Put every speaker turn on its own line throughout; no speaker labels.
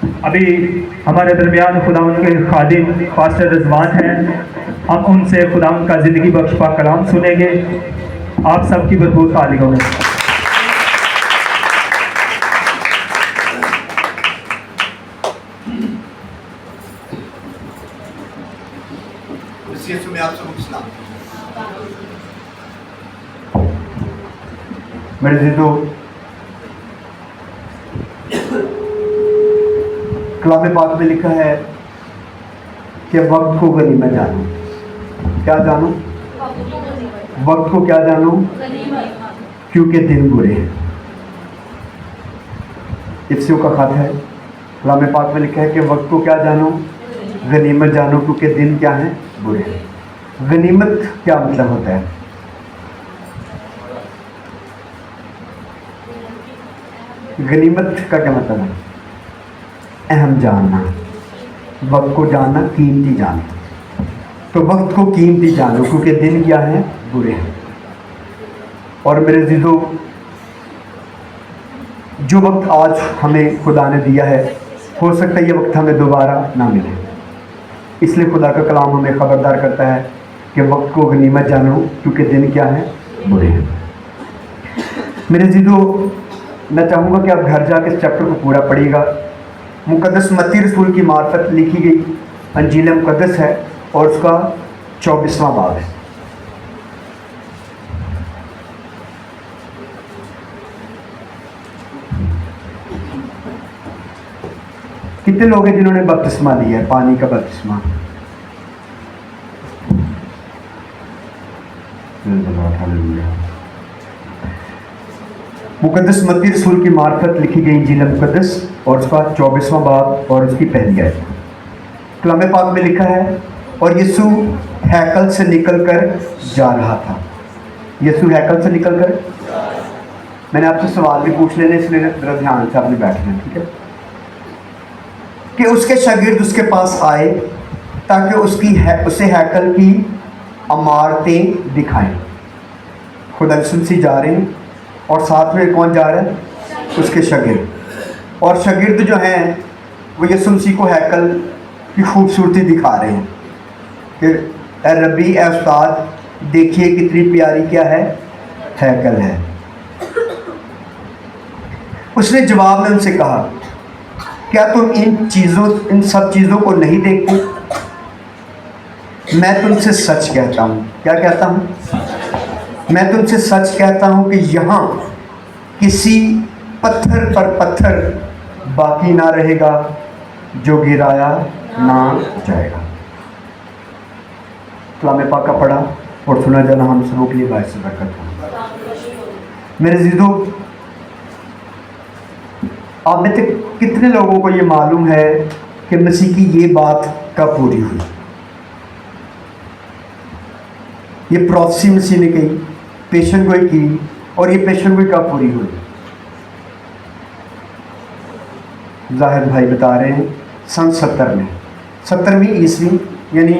ابھی ہمارے درمیان خداوند کے خادم پاسٹر رضوان ہیں، ہم ان سے خداوند کا زندگی بخش پاک کلام سنیں گے۔ آپ سب کی بھرپور تعلیموں میں
میں آپ سب کو سلام۔
میرے عزیزو، کلام پاک میں لکھا ہے کہ وقت کو غنیمت جانو۔ کیا جانو؟ وقت کو کیا جانو؟ کیونکہ دن برے ہیں۔ افسیوں کا خط ہے، کلام پاک میں لکھا ہے کہ وقت کو کیا جانو؟ غنیمت جانو، کیونکہ دن کیا ہیں؟ برے ہیں۔ غنیمت کیا مطلب ہوتا ہے؟ غنیمت کا کیا مطلب ہے؟ اہم جاننا، وقت کو جاننا، قیمتی جاننا۔ تو وقت کو قیمتی جانو، کیونکہ دن کیا ہیں؟ برے ہیں۔ اور میرے عزیزو، جو وقت آج ہمیں خدا نے دیا ہے، ہو سکتا ہے یہ وقت ہمیں دوبارہ نہ ملے، اس لیے خدا کا کلام ہمیں خبردار کرتا ہے کہ وقت کو غنیمت جانو، کیونکہ دن کیا ہیں؟ برے ہیں۔ میرے عزیزو، میں چاہوں گا کہ آپ گھر جا کے اس چیپٹر کو پورا پڑھیے گا۔ مقدس متی رسول کی معرفت لکھی گئی انجیل مقدس ہے اور اس کا 24واں باب ہے۔ کتنے لوگ ہیں جنہوں نے بپتسمہ لیا ہے، پانی کا بپتسمہ؟ مقدس متی رسول کی معرفت لکھی گئی انجیل مقدس اور اس کا 24واں باب اور اس کی پہلی آیت۔ کلام پاک میں لکھا ہے، اور یسوع ہیکل سے نکل کر جا رہا تھا۔ یسوع ہیکل سے نکل کر، میں نے آپ سے سوال بھی پوچھ لینے، اس لیے ذرا دھیان سے آپ نے بیٹھنا ہے، ٹھیک ہے؟ کہ اس کے شاگرد اس کے پاس آئے تاکہ اسے ہیکل کی عمارتیں دکھائیں۔ خدا یسوع مسیح جا رہے ہیں اور ساتھ میں کون جا رہا ہے؟ اس کے شاگرد، اور شاگرد جو ہیں وہ یسوع مسیح کو ہیکل کی خوبصورتی دکھا رہے ہیں کہ اے ربی، اے استاد، دیکھیے کتنی پیاری کیا ہے؟ ہیکل ہے۔ اس نے جواب میں ان سے کہا، کیا تم ان سب چیزوں کو نہیں دیکھتے؟ میں تم سے سچ کہتا ہوں۔ کیا کہتا ہوں؟ میں تم سے سچ کہتا ہوں کہ یہاں کسی پتھر پر پتھر باقی نہ رہے گا جو گرایا نہ جائے گا۔ کلام پاک کا پڑھا اور سنا جانا ہم سبوں کے لیے باعث برکت ہو۔ میرے عزیزو، آپ میں سے کتنے لوگوں کو یہ معلوم ہے کہ مسیح کی یہ بات کب پوری ہوئی؟ یہ پروفیسی مسیح نے کہی، پیشن گوئی کی، اور یہ پیشن گوئی کب پوری ہوئی؟ ظاہر بھائی بتا رہے ہیں سن 70 میں، 70ویں عیسوی، یعنی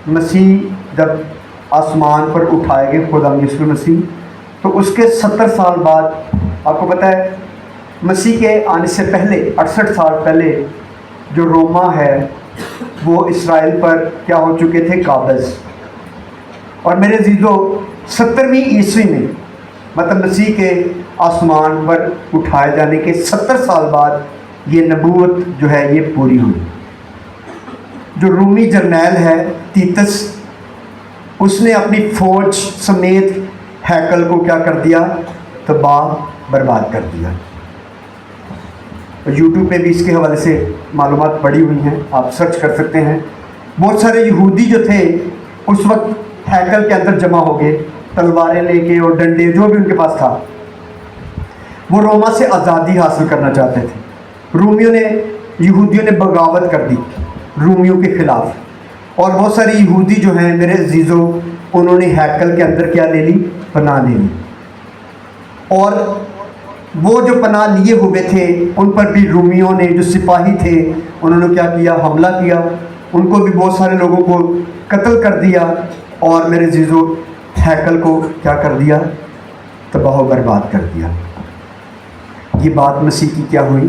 مسیح جب آسمان پر اٹھائے گئے خدا یسوع مسیح، تو اس کے 70 سال بعد، آپ کو پتہ ہے مسیح کے آنے سے پہلے 68 سال پہلے جو روما ہے وہ اسرائیل پر کیا ہو چکے تھے؟ قابض۔ اور میرے عزیزو، 70ویں عیسوی میں، مطلب مسیح کے آسمان پر اٹھائے جانے کے 70 سال بعد یہ نبوت جو ہے یہ پوری ہوئی۔ جو رومی جرنیل ہے تیتس، اس نے اپنی فوج سمیت ہیکل کو کیا کر دیا؟ تباہ برباد کر دیا۔ یوٹیوب پہ بھی اس کے حوالے سے معلومات پڑی ہوئی ہیں، آپ سرچ کر سکتے ہیں۔ بہت سارے یہودی جو تھے اس وقت ہیکل کے اندر جمع ہو گئے، تلواریں لے کے اور ڈنڈے جو بھی ان کے پاس تھا۔ وہ روما سے آزادی حاصل کرنا چاہتے تھے۔ یہودیوں نے بغاوت کر دی رومیوں کے خلاف، اور بہت سارے یہودی جو ہیں میرے عزیزو، انہوں نے ہیکل کے اندر کیا لے لی؟ پناہ لے لی۔ اور وہ جو پناہ لیے ہوئے تھے ان پر بھی رومیوں نے، جو سپاہی تھے، انہوں نے کیا کیا؟ حملہ کیا، ان کو بھی بہت سارے لوگوں کو قتل کر دیا، اور میرے عزیزو ہیکل کو کیا کر دیا؟ تباہ و برباد کر دیا۔ یہ بات مسیح کی کیا ہوئی؟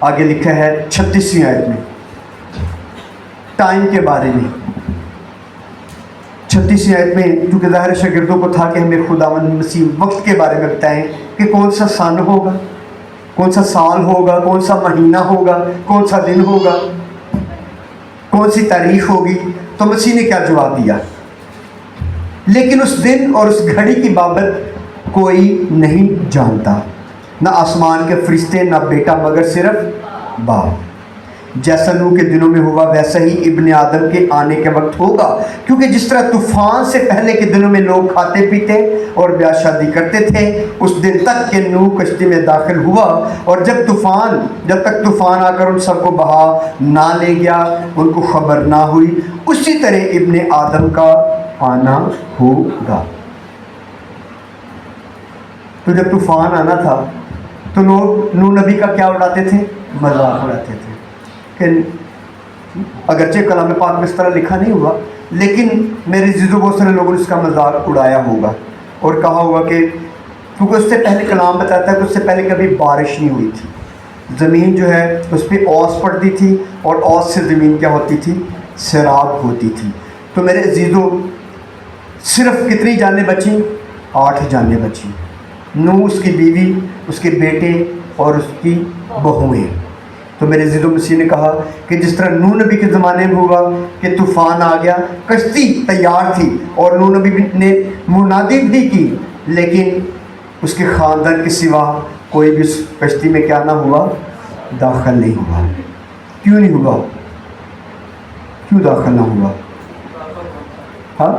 آگے لکھا ہے 36ویں آیت میں ٹائم کے بارے میں. 36ویں آیت میں کیونکہ ظاہر شاگردوں کو تھا کہ ہمیں خداوند مسیح وقت کے بارے میں بتائیں کہ کون سا سن ہوگا, کون سا سال ہوگا, کون سا مہینہ ہوگا, کون سا دن ہوگا, کون سی تاریخ ہوگی. تو مسیح نے کیا جواب دیا؟ لیکن اس دن اور اس گھڑی کی بابت کوئی نہیں جانتا, نہ آسمان کے فرشتے نہ بیٹا مگر صرف باپ. جیسا نوح کے دنوں میں ہوا ویسا ہی ابن آدم کے آنے کے وقت ہوگا. کیونکہ جس طرح طوفان سے پہلے کے دنوں میں لوگ کھاتے پیتے اور بیاہ شادی کرتے تھے اس دن تک کہ نوح کشتی میں داخل ہوا, اور جب تک طوفان آ کر ان سب کو بہا نہ لے گیا ان کو خبر نہ ہوئی, اسی طرح ابن آدم کا آنا ہوگا. تو جب طوفان آنا تھا تو لوگ نوح نبی کا کیا اڑاتے تھے؟ مذاق اڑاتے تھے. اگرچہ کلام پاک میں اس طرح لکھا نہیں ہوا, لیکن میرے عزیزوں بہت سارے لوگوں نے اس کا مذاق اڑایا ہوگا اور کہا ہوگا کہ کیونکہ اس سے پہلے کلام بتاتا ہے کہ اس سے پہلے کبھی بارش نہیں ہوئی تھی, زمین جو ہے اس پہ اوس پڑتی تھی اور اوس سے زمین کیا ہوتی تھی؟ سیراب ہوتی تھی. تو میرے عزیزوں صرف کتنی جانیں بچیں؟ 8 جانیں بچیں. نوح, اس کی بیوی, اس کے بیٹے اور اس کی بہویں. تو میرے عزیزوں مسیح نے کہا کہ جس طرح نوح نبی کے زمانے میں ہوا کہ طوفان آ گیا, کشتی تیار تھی اور نوح نبی نے منادی بھی کی, لیکن اس کے خاندان کے سوا کوئی بھی اس کشتی میں کیا نہ ہوا؟ داخل نہیں ہوا. کیوں نہیں ہوا؟ کیوں داخل نہ ہوا؟ ہاں,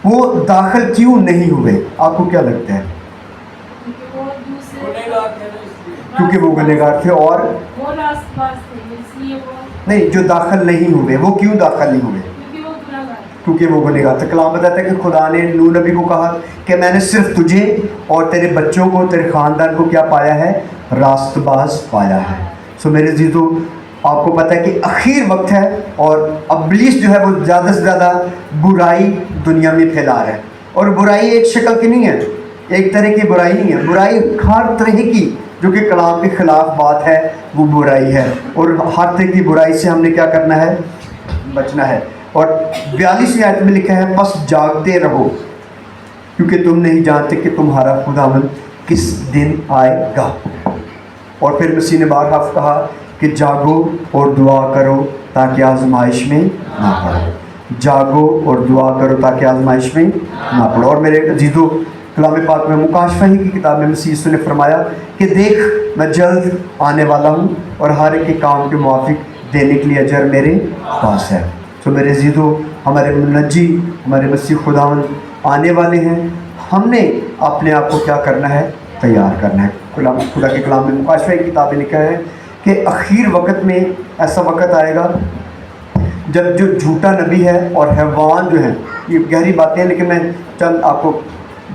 وہ داخل کیوں نہیں ہوئے؟ آپ کو کیا لگتا ہے؟ کیونکہ وہ گنہگار تھے اور نہیں, جو داخل نہیں ہوئے وہ کیوں داخل نہیں ہوئے؟ کیونکہ وہ گنہگار تھے. کلام بتاتا ہے کہ خدا نے نوح نبی کو کہا کہ میں نے صرف تجھے اور تیرے بچوں کو, تیرے خاندان کو کیا پایا ہے؟ راست باز پایا ہے. سو میرے عزیزوں آپ کو پتہ ہے کہ اخیر وقت ہے اور ابلیس جو ہے وہ زیادہ سے زیادہ برائی دنیا میں پھیلا رہا ہے. اور برائی ایک شکل کی نہیں ہے, ایک طرح کی برائی نہیں ہے. برائی ہر طرح کی جو کہ کلام کے خلاف بات ہے وہ برائی ہے, اور ہر طرح کی برائی سے ہم نے کیا کرنا ہے؟ بچنا ہے. اور 42ویں آیت میں لکھا ہے بس جاگتے رہو کیونکہ تم نہیں جانتے کہ تمہارا خداوند کس دن آئے گا. اور پھر مسیح نے بارہا کہا کہ جاگو اور دعا کرو تاکہ آزمائش میں نہ پڑو. جاگو اور دعا کرو تاکہ آزمائش میں نہ پڑو. اور میرے عزیزوں کلام پاک میں مکاشفہ ہی کی کتاب میں مسیح یسوع نے فرمایا کہ دیکھ میں جلد آنے والا ہوں اور ہر ایک کے کام کے موافق دینے کے لیے اجر میرے پاس ہے. تو میرے عزیزوں ہمارے منجی ہمارے مسیح خداوند آنے والے ہیں. ہم نے اپنے آپ کو کیا کرنا ہے؟ تیار کرنا ہے. خدا کے کلام میں مکاشفہ کی کتاب میں لکھا ہے کہ اخیر وقت میں ایسا وقت آئے گا جب جو جھوٹا نبی ہے اور حیوان جو ہیں, یہ گہری باتیں ہیں لیکن میں چند آپ کو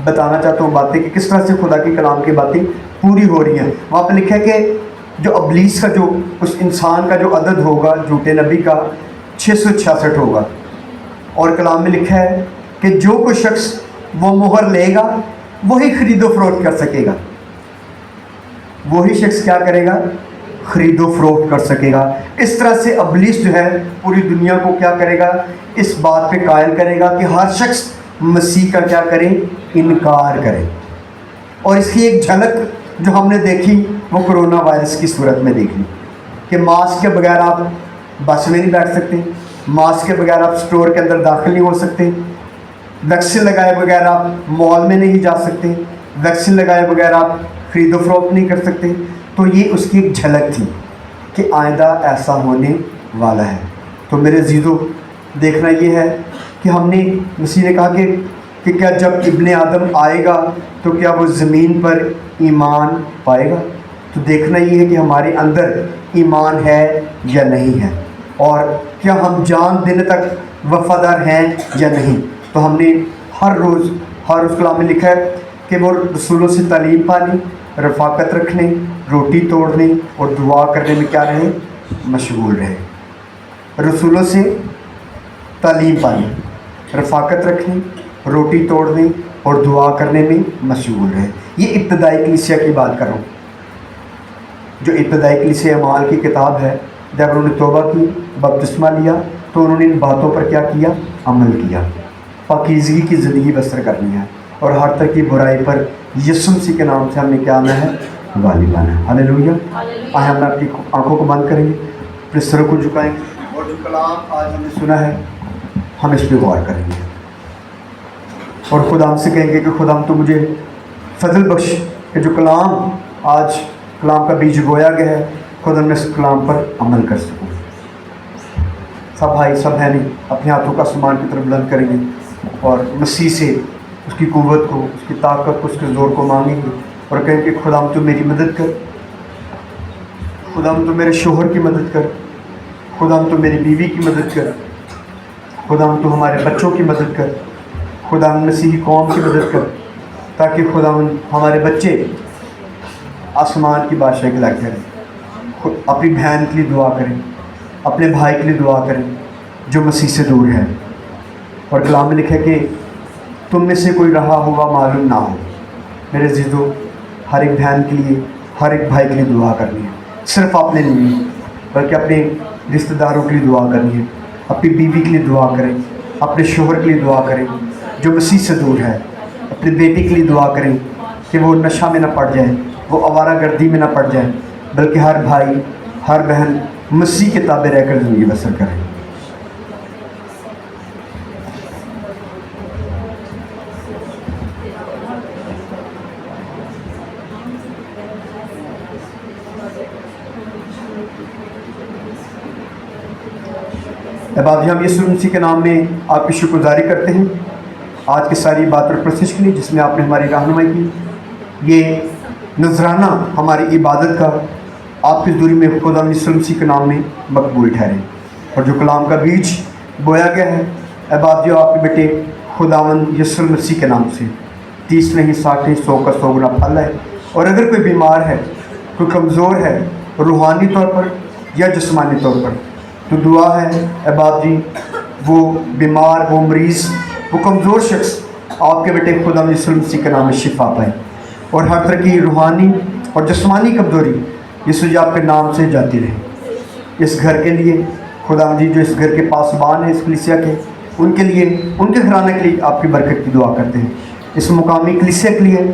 بتانا چاہتا ہوں باتیں کہ کس طرح سے خدا کے کلام کی باتیں پوری ہو رہی ہیں. وہاں پہ لکھا ہے کہ جو ابلیس کا جو اس انسان کا جو عدد ہوگا جھوٹے نبی کا 666 ہوگا. اور کلام میں لکھا ہے کہ جو کوئی شخص وہ مہر لے گا وہی خرید و فروخت کر سکے گا. وہی شخص کیا کرے گا؟ خرید و فروخت کر سکے گا. اس طرح سے ابلیس جو ہے پوری دنیا کو کیا کرے گا؟ اس بات پہ قائل کرے گا کہ ہر شخص مسیح کا کیا کرے؟ انکار کرے. اور اس کی ایک جھلک جو ہم نے دیکھی وہ کرونا وائرس کی صورت میں دیکھی کہ ماسک کے بغیر آپ بس میں نہیں بیٹھ سکتے, ماسک کے بغیر آپ اسٹور کے اندر داخل نہیں ہو سکتے, ویکسین لگائے بغیر آپ مال میں نہیں جا سکتے, ویکسین لگائے بغیر آپ خرید و فروخت نہیں کر سکتے. تو یہ اس کی ایک جھلک تھی کہ آئندہ ایسا ہونے والا ہے. تو میرے عزیزوں دیکھنا یہ ہے کہ ہم نے مسیح نے کہا کہ کیا جب ابن آدم آئے گا تو کیا وہ زمین پر ایمان پائے گا. تو دیکھنا یہ ہے کہ ہمارے اندر ایمان ہے یا نہیں ہے, اور کیا ہم جان دینے تک وفادار ہیں یا نہیں. تو ہم نے ہر روز اس کلام میں لکھا ہے کہ وہ رسولوں سے تعلیم پانی, رفاقت رکھنے, روٹی توڑنے اور دعا کرنے میں کیا رہے؟ مشغول رہے. رسولوں سے تعلیم پانی, رفاقت رکھنے, روٹی توڑنے اور دعا کرنے میں مشغول رہے. یہ ابتدائی کلیسیا کی بات کر رہا ہوں. جو ابتدائی کلیسیا اعمال کی کتاب ہے، جب انہوں نے توبہ کی، بپتسمہ لیا، تو انہوں نے ان باتوں پر کیا کیا؟ عمل کیا۔ پاکیزگی کی زندگی بسر کرنی ہے، اور ہر طرح کی برائی پر یسوع مسیح کے نام سے ہم نے کیا آنا ہے؟ غالب آنا ہے۔ ہاللیلویہ۔ آئے ہم اپنی آنکھوں کو بند کریں گے، اپنے سروں کو جھکائیں گے، اور جو کلام آج ہم نے سنا ہے ہم اس پہ غور کریں گے، اور خدا سے کہیں گے کہ خدا تو مجھے فضل بخش کہ جو کلام آج کلام کا بیج بویا گیا ہے، خدا میں اس کلام پر عمل کر سکوں۔ سب بھائی سب بہنیں اپنے ہاتھوں کا آسمان کی طرف بلند کریں گے، اور مسیح سے اس کی قوت کو، اس کی طاقت کو، اس کے زور کو مانگیں گے، اور کہیں کہ خدا تو میری مدد کر، خدا تو میرے شوہر کی مدد کر، خدا تو میری بیوی کی مدد کر، خدا تو ہمارے بچوں کی مدد کر، خدا مسیحی قوم کی مدد کر، تاکہ خدا ہمارے بچے آسمان کی بادشاہ کے لائق کریں، اپنی بہن کے لیے دعا کریں، اپنے بھائی کے لیے دعا کریں جو مسیح سے دور ہے۔ اور کلام میں لکھا ہے کہ تم میں سے کوئی رہا ہوا معلوم نہ ہو۔ میرے عزیزو، ہر ایک بہن کے لیے، ہر ایک بھائی کے لیے دعا کرنی ہے، صرف اپنے لیے نہیں بلکہ اپنے رشتہ داروں کے لیے دعا کرنی ہے، اپنی بیوی کے لیے دعا کریں، اپنے شوہر کے لیے دعا کریں جو مسیح سے دور ہے، اپنے بیٹے کے لیے دعا کریں کہ وہ نشہ میں نہ پڑ جائے، وہ آوارہ گردی میں نہ پڑ جائے، بلکہ ہر بھائی ہر بہن مسیح کے تابع رہ کر زندگی بسر کریں۔ احباب جی، ہم یسوع مسیح کے نام میں آپ کی شکر گزاری کرتے ہیں آج کی ساری بات اور پرستش کے لیے جس میں آپ نے ہماری رہنمائی کی۔ یہ نذرانہ ہماری عبادت کا آپ کی حضوری میں خدا یسوع مسیح کے نام میں مقبول ٹھہرے، اور جو کلام کا بیج بویا گیا ہے احباب جو آپ کے بیٹے خداوند یسوع مسیح کے نام سے 30 نہیں 60 نہیں 100 کا 100 گنا پھل ہے۔ اور اگر کوئی بیمار ہے، کوئی کمزور ہے روحانی طور پر یا جسمانی طور پر، تو دعا ہے احباب جی وہ بیمار، وہ مریض، وہ کمزور شخص آپ کے بیٹے خدا یسوع مسیح کے نام میں شفا پائے، اور ہر طرح کی روحانی اور جسمانی کمزوری یسوع جی آپ کے نام سے جاتی رہے۔ اس گھر کے لیے خدا جی جو اس گھر کے پاسبان ہیں اس کلیسیا کے، ان کے لیے، ان کے گھرانے کے لیے آپ کی برکت کی دعا کرتے ہیں، اس مقامی کلیسیا کے لیے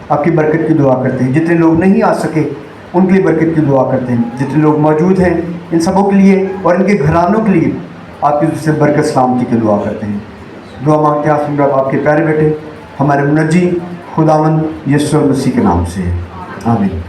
آپ کی برکت کی دعا کرتے ہیں، جتنے لوگ نہیں آ سکے ان کے لیے برکت کی دعا کرتے ہیں، جتنے لوگ موجود ہیں ان سبوں کے لیے اور ان کے گھرانوں کے لیے آپ کی طرف سے برکت سلامتی کی دعا کرتے ہیں۔ دعا مانگتے ہیں آسمان رب آپ کے پیارے بیٹے ہمارے منجی خداوند یسوع مسیح کے نام سے، آمین۔